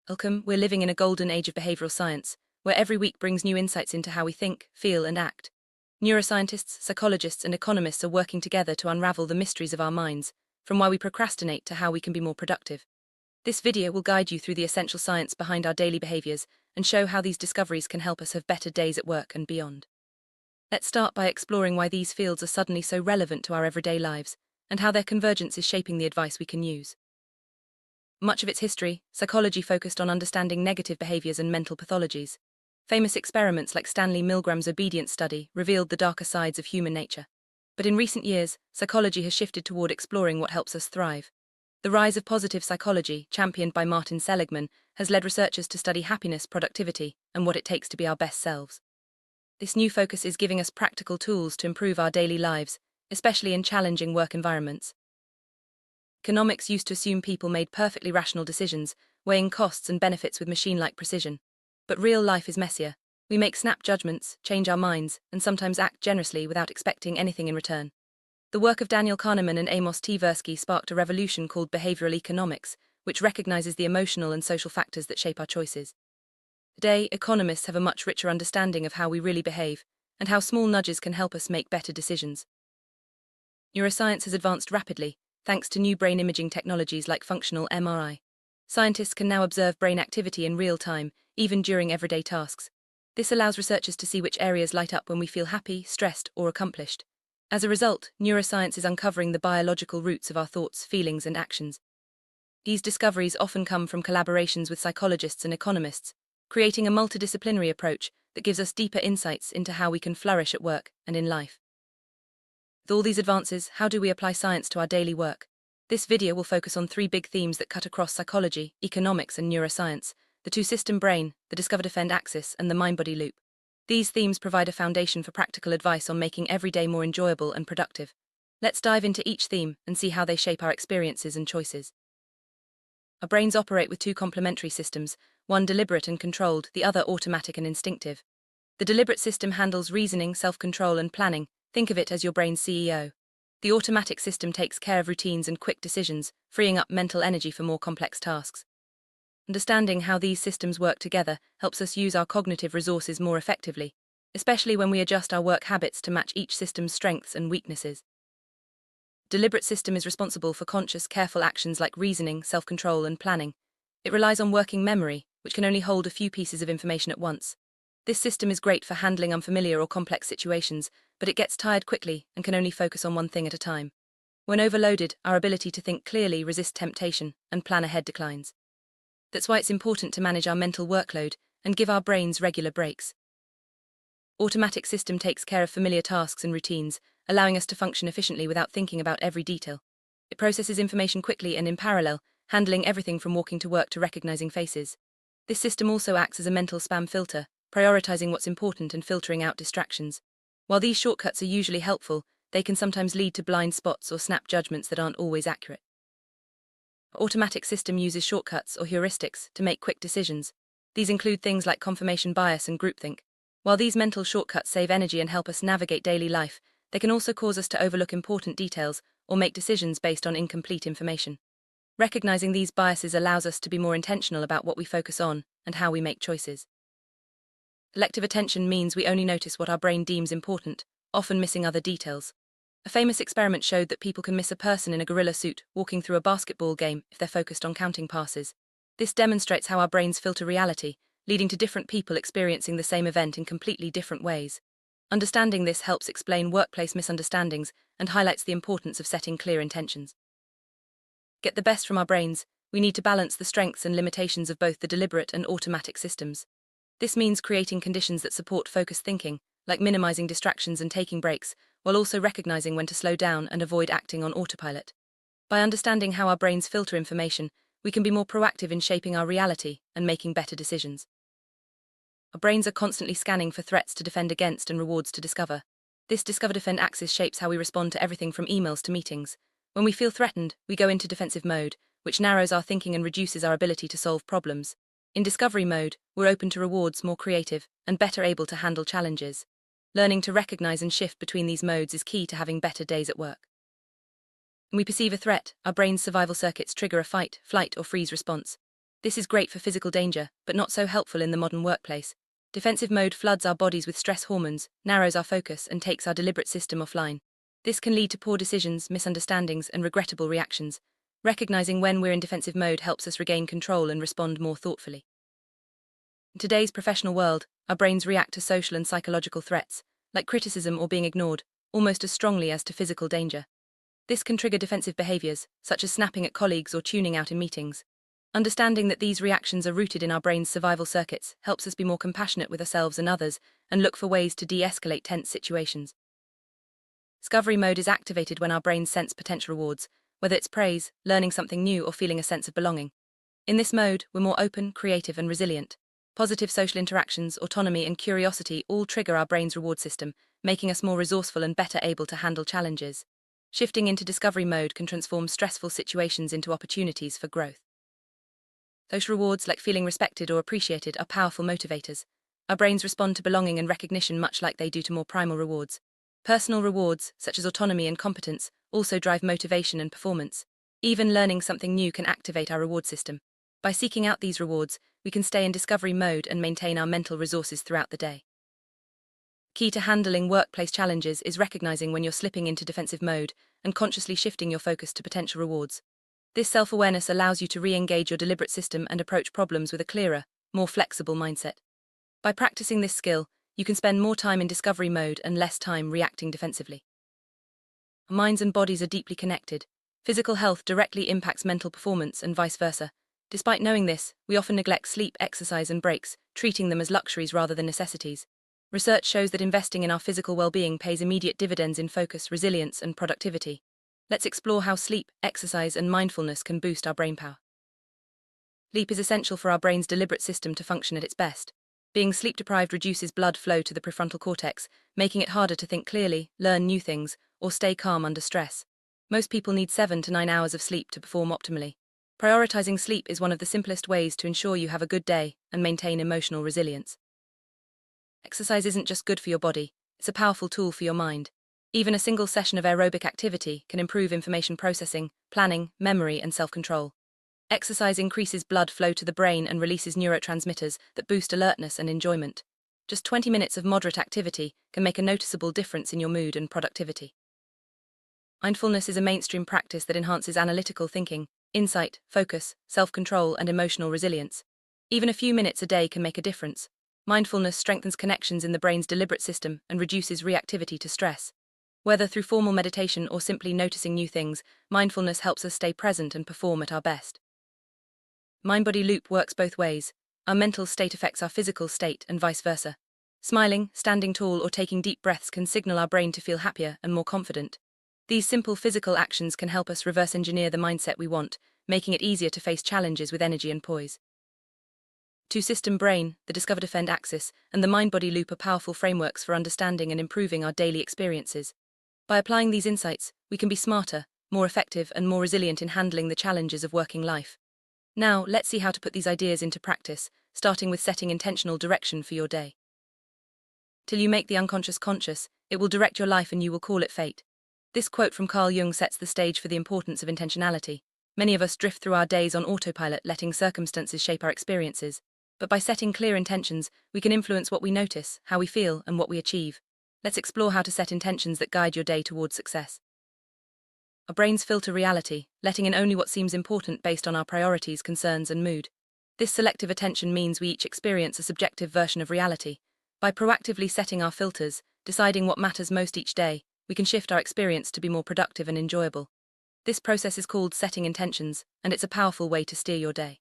Welcome, we're living in a golden age of behavioral science, where every week brings new insights into how we think, feel, and act. Neuroscientists, psychologists, and economists are working together to unravel the mysteries of our minds, from why we procrastinate to how we can be more productive. This video will guide you through the essential science behind our daily behaviors and show how these discoveries can help us have better days at work and beyond. Let's start by exploring why these fields are suddenly so relevant to our everyday lives, and how their convergence is shaping the advice we can use. Much of its history, psychology focused on understanding negative behaviors and mental pathologies. Famous experiments like Stanley Milgram's obedience study revealed the darker sides of human nature. But in recent years, psychology has shifted toward exploring what helps us thrive. The rise of positive psychology, championed by Martin Seligman, has led researchers to study happiness, productivity, and what it takes to be our best selves. This new focus is giving us practical tools to improve our daily lives, especially in challenging work environments. Economics used to assume people made perfectly rational decisions, weighing costs and benefits with machine-like precision. But real life is messier. We make snap judgments, change our minds, and sometimes act generously without expecting anything in return. The work of Daniel Kahneman and Amos Tversky sparked a revolution called behavioral economics, which recognizes the emotional and social factors that shape our choices. Today, economists have a much richer understanding of how we really behave, and how small nudges can help us make better decisions. Neuroscience has advanced rapidly, thanks to new brain imaging technologies like functional MRI. Scientists can now observe brain activity in real time, even during everyday tasks. This allows researchers to see which areas light up when we feel happy, stressed, or accomplished. As a result, neuroscience is uncovering the biological roots of our thoughts, feelings, and actions. These discoveries often come from collaborations with psychologists and economists, creating a multidisciplinary approach that gives us deeper insights into how we can flourish at work and in life. With all these advances, how do we apply science to our daily work? This video will focus on three big themes that cut across psychology, economics, and neuroscience: the two-system brain, the discover-defend axis, and the mind-body loop. These themes provide a foundation for practical advice on making every day more enjoyable and productive. Let's dive into each theme and see how they shape our experiences and choices. Our brains operate with two complementary systems, one deliberate and controlled, the other automatic and instinctive. The deliberate system handles reasoning, self-control, and planning. Think of it as your brain's CEO. The automatic system takes care of routines and quick decisions, freeing up mental energy for more complex tasks. Understanding how these systems work together helps us use our cognitive resources more effectively, especially when we adjust our work habits to match each system's strengths and weaknesses. The deliberate system is responsible for conscious, careful actions like reasoning, self-control, and planning. It relies on working memory, which can only hold a few pieces of information at once. This system is great for handling unfamiliar or complex situations, but it gets tired quickly and can only focus on one thing at a time. When overloaded, our ability to think clearly, resist temptation, and plan ahead declines. That's why it's important to manage our mental workload and give our brains regular breaks. Automatic system takes care of familiar tasks and routines, allowing us to function efficiently without thinking about every detail. It processes information quickly and in parallel, handling everything from walking to work to recognizing faces. This system also acts as a mental spam filter, prioritizing what's important and filtering out distractions. While these shortcuts are usually helpful, they can sometimes lead to blind spots or snap judgments that aren't always accurate. Our automatic system uses shortcuts or heuristics to make quick decisions. These include things like confirmation bias and groupthink. While these mental shortcuts save energy and help us navigate daily life, they can also cause us to overlook important details or make decisions based on incomplete information. Recognizing these biases allows us to be more intentional about what we focus on and how we make choices. Selective attention means we only notice what our brain deems important, often missing other details. A famous experiment showed that people can miss a person in a gorilla suit walking through a basketball game if they're focused on counting passes. This demonstrates how our brains filter reality, leading to different people experiencing the same event in completely different ways. Understanding this helps explain workplace misunderstandings and highlights the importance of setting clear intentions. Get the best from our brains, we need to balance the strengths and limitations of both the deliberate and automatic systems. This means creating conditions that support focused thinking, like minimizing distractions and taking breaks, while also recognizing when to slow down and avoid acting on autopilot. By understanding how our brains filter information, we can be more proactive in shaping our reality and making better decisions. Our brains are constantly scanning for threats to defend against and rewards to discover. This discover-defend axis shapes how we respond to everything from emails to meetings. When we feel threatened, we go into defensive mode, which narrows our thinking and reduces our ability to solve problems. In discovery mode, we're open to rewards, more creative, and better able to handle challenges. Learning to recognize and shift between these modes is key to having better days at work. When we perceive a threat, our brain's survival circuits trigger a fight, flight, or freeze response. This is great for physical danger, but not so helpful in the modern workplace. Defensive mode floods our bodies with stress hormones, narrows our focus, and takes our deliberate system offline. This can lead to poor decisions, misunderstandings, and regrettable reactions. Recognizing when we're in defensive mode helps us regain control and respond more thoughtfully. In today's professional world, our brains react to social and psychological threats, like criticism or being ignored, almost as strongly as to physical danger. This can trigger defensive behaviors, such as snapping at colleagues or tuning out in meetings. Understanding that these reactions are rooted in our brain's survival circuits helps us be more compassionate with ourselves and others and look for ways to de-escalate tense situations. Discovery mode is activated when our brains sense potential rewards, whether it's praise, learning something new, or feeling a sense of belonging. In this mode, we're more open, creative, and resilient. Positive social interactions, autonomy, and curiosity all trigger our brain's reward system, making us more resourceful and better able to handle challenges. Shifting into discovery mode can transform stressful situations into opportunities for growth. Social rewards, like feeling respected or appreciated, are powerful motivators. Our brains respond to belonging and recognition much like they do to more primal rewards. Personal rewards, such as autonomy and competence, also drive motivation and performance. Even learning something new can activate our reward system. By seeking out these rewards, we can stay in discovery mode and maintain our mental resources throughout the day. Key to handling workplace challenges is recognizing when you're slipping into defensive mode and consciously shifting your focus to potential rewards. This self-awareness allows you to re-engage your deliberate system and approach problems with a clearer, more flexible mindset. By practicing this skill, you can spend more time in discovery mode and less time reacting defensively. Our minds and bodies are deeply connected. Physical health directly impacts mental performance and vice versa. Despite knowing this, we often neglect sleep, exercise, and breaks, treating them as luxuries rather than necessities. Research shows that investing in our physical well-being pays immediate dividends in focus, resilience, and productivity. Let's explore how sleep, exercise, and mindfulness can boost our brain power. Sleep is essential for our brain's deliberate system to function at its best. Being sleep-deprived reduces blood flow to the prefrontal cortex, making it harder to think clearly, learn new things, or stay calm under stress. Most people need 7 to 9 hours of sleep to perform optimally. Prioritizing sleep is one of the simplest ways to ensure you have a good day and maintain emotional resilience. Exercise isn't just good for your body, it's a powerful tool for your mind. Even a single session of aerobic activity can improve information processing, planning, memory, and self-control. Exercise increases blood flow to the brain and releases neurotransmitters that boost alertness and enjoyment. Just 20 minutes of moderate activity can make a noticeable difference in your mood and productivity. Mindfulness is a mainstream practice that enhances analytical thinking, insight, focus, self-control, and emotional resilience. Even a few minutes a day can make a difference. Mindfulness strengthens connections in the brain's deliberate system and reduces reactivity to stress. Whether through formal meditation or simply noticing new things, mindfulness helps us stay present and perform at our best. Mind-body loop works both ways. Our mental state affects our physical state and vice versa. Smiling, standing tall, or taking deep breaths can signal our brain to feel happier and more confident. These simple physical actions can help us reverse engineer the mindset we want, making it easier to face challenges with energy and poise. Two-system brain, the discover-defend axis, and the mind-body loop are powerful frameworks for understanding and improving our daily experiences. By applying these insights, we can be smarter, more effective, and more resilient in handling the challenges of working life. Now, let's see how to put these ideas into practice, starting with setting intentional direction for your day. Till you make the unconscious conscious, it will direct your life and you will call it fate. This quote from Carl Jung sets the stage for the importance of intentionality. Many of us drift through our days on autopilot, letting circumstances shape our experiences. But by setting clear intentions, we can influence what we notice, how we feel, and what we achieve. Let's explore how to set intentions that guide your day towards success. Our brains filter reality, letting in only what seems important based on our priorities, concerns, and mood. This selective attention means we each experience a subjective version of reality. By proactively setting our filters, deciding what matters most each day, we can shift our experience to be more productive and enjoyable. This process is called setting intentions, and it's a powerful way to steer your day.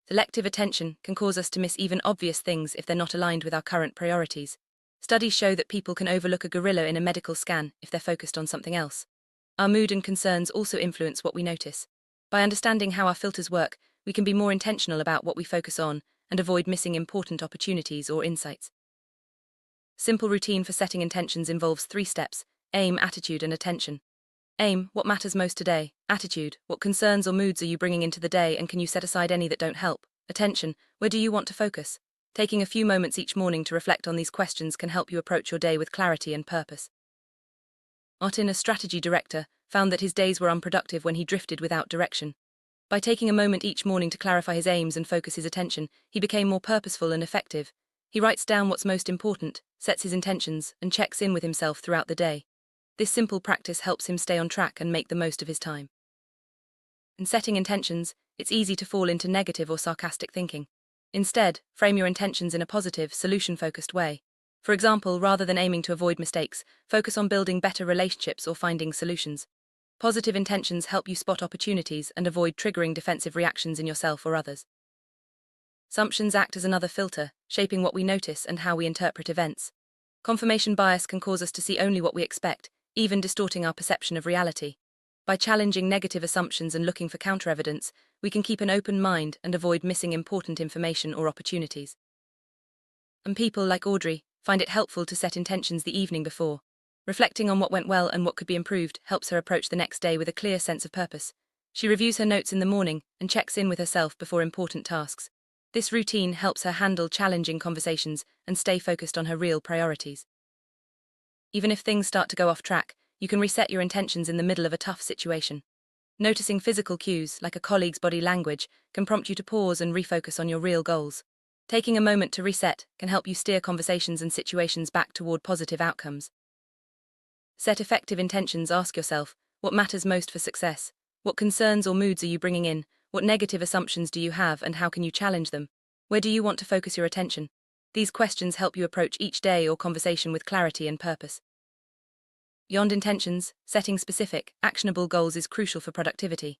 Selective attention can cause us to miss even obvious things if they're not aligned with our current priorities. Studies show that people can overlook a gorilla in a medical scan if they're focused on something else. Our mood and concerns also influence what we notice. By understanding how our filters work, we can be more intentional about what we focus on and avoid missing important opportunities or insights. Simple routine for setting intentions involves 3 steps: aim, attitude, and attention. Aim, what matters most today? Attitude, what concerns or moods are you bringing into the day and can you set aside any that don't help? Attention, where do you want to focus? Taking a few moments each morning to reflect on these questions can help you approach your day with clarity and purpose. Martin, a strategy director, found that his days were unproductive when he drifted without direction. By taking a moment each morning to clarify his aims and focus his attention, he became more purposeful and effective. He writes down what's most important, sets his intentions, and checks in with himself throughout the day. This simple practice helps him stay on track and make the most of his time. In setting intentions, it's easy to fall into negative or sarcastic thinking. Instead, frame your intentions in a positive, solution-focused way. For example, rather than aiming to avoid mistakes, focus on building better relationships or finding solutions. Positive intentions help you spot opportunities and avoid triggering defensive reactions in yourself or others. Assumptions act as another filter, shaping what we notice and how we interpret events. Confirmation bias can cause us to see only what we expect, even distorting our perception of reality. By challenging negative assumptions and looking for counter-evidence, we can keep an open mind and avoid missing important information or opportunities. And people like Audrey find it helpful to set intentions the evening before. Reflecting on what went well and what could be improved helps her approach the next day with a clear sense of purpose. She reviews her notes in the morning and checks in with herself before important tasks. This routine helps her handle challenging conversations and stay focused on her real priorities. Even if things start to go off track, you can reset your intentions in the middle of a tough situation. Noticing physical cues, like a colleague's body language, can prompt you to pause and refocus on your real goals. Taking a moment to reset can help you steer conversations and situations back toward positive outcomes. Set effective intentions. Ask yourself, what matters most for success? What concerns or moods are you bringing in? What negative assumptions do you have and how can you challenge them? Where do you want to focus your attention? These questions help you approach each day or conversation with clarity and purpose. Beyond intentions, setting specific, actionable goals is crucial for productivity.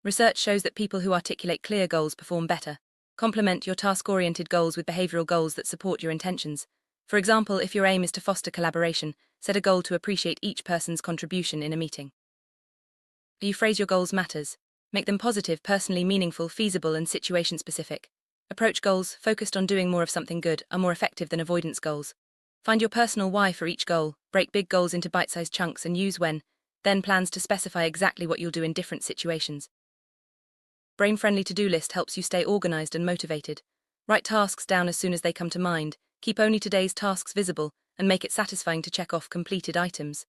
Research shows that people who articulate clear goals perform better. Complement your task-oriented goals with behavioral goals that support your intentions. For example, if your aim is to foster collaboration, set a goal to appreciate each person's contribution in a meeting. How you phrase your goals matters. Make them positive, personally meaningful, feasible, and situation-specific. Approach goals focused on doing more of something good are more effective than avoidance goals. Find your personal why for each goal, break big goals into bite-sized chunks and use then plans to specify exactly what you'll do in different situations. Brain-friendly to-do list helps you stay organized and motivated. Write tasks down as soon as they come to mind, keep only today's tasks visible, and make it satisfying to check off completed items.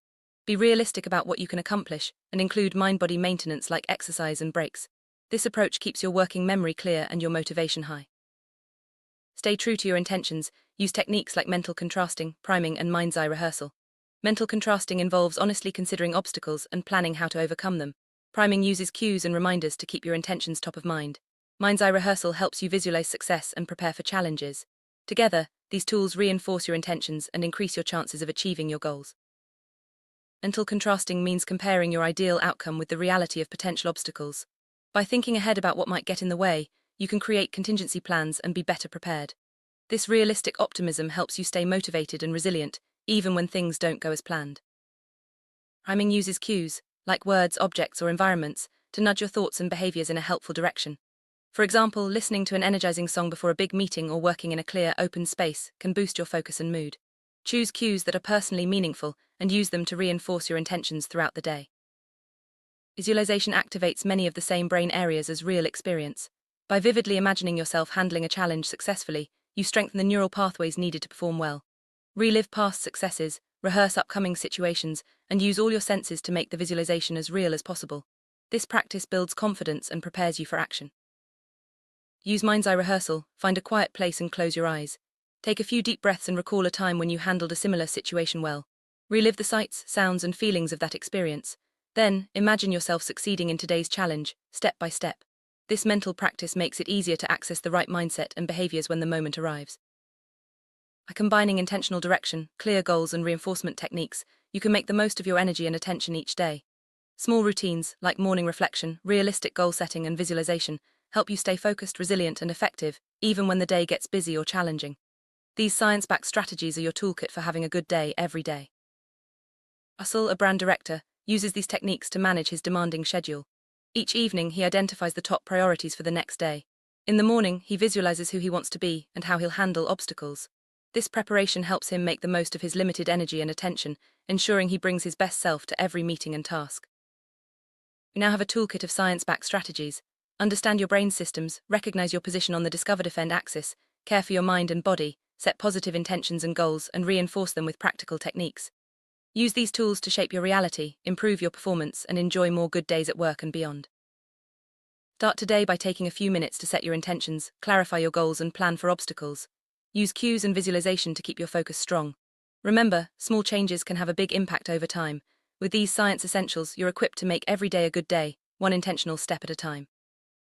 Be realistic about what you can accomplish, and include mind-body maintenance like exercise and breaks. This approach keeps your working memory clear and your motivation high. Stay true to your intentions. Use techniques like mental contrasting, priming, and mind's eye rehearsal. Mental contrasting involves honestly considering obstacles and planning how to overcome them. Priming uses cues and reminders to keep your intentions top of mind. Mind's eye rehearsal helps you visualize success and prepare for challenges. Together, these tools reinforce your intentions and increase your chances of achieving your goals. Mental contrasting means comparing your ideal outcome with the reality of potential obstacles. By thinking ahead about what might get in the way, you can create contingency plans and be better prepared. This realistic optimism helps you stay motivated and resilient, even when things don't go as planned. Priming uses cues, like words, objects, or environments, to nudge your thoughts and behaviors in a helpful direction. For example, listening to an energizing song before a big meeting or working in a clear, open space can boost your focus and mood. Choose cues that are personally meaningful and use them to reinforce your intentions throughout the day. Visualization activates many of the same brain areas as real experience. By vividly imagining yourself handling a challenge successfully, you strengthen the neural pathways needed to perform well. Relive past successes, rehearse upcoming situations, and use all your senses to make the visualization as real as possible. This practice builds confidence and prepares you for action. Use mind's eye rehearsal. Find a quiet place and close your eyes. Take a few deep breaths and recall a time when you handled a similar situation well. Relive the sights, sounds, and feelings of that experience. Then, imagine yourself succeeding in today's challenge, step by step. This mental practice makes it easier to access the right mindset and behaviors when the moment arrives. By combining intentional direction, clear goals, and reinforcement techniques, you can make the most of your energy and attention each day. Small routines, like morning reflection, realistic goal setting, and visualization, help you stay focused, resilient, and effective, even when the day gets busy or challenging. These science-backed strategies are your toolkit for having a good day every day. Russell, a brand director, uses these techniques to manage his demanding schedule. Each evening, he identifies the top priorities for the next day. In the morning, he visualizes who he wants to be and how he'll handle obstacles. This preparation helps him make the most of his limited energy and attention, ensuring he brings his best self to every meeting and task. You now have a toolkit of science-backed strategies. Understand your brain systems, recognize your position on the discover-defend axis, care for your mind and body, set positive intentions and goals, and reinforce them with practical techniques. Use these tools to shape your reality, improve your performance, and enjoy more good days at work and beyond. Start today by taking a few minutes to set your intentions, clarify your goals, and plan for obstacles. Use cues and visualization to keep your focus strong. Remember, small changes can have a big impact over time. With these science essentials, you're equipped to make every day a good day, one intentional step at a time.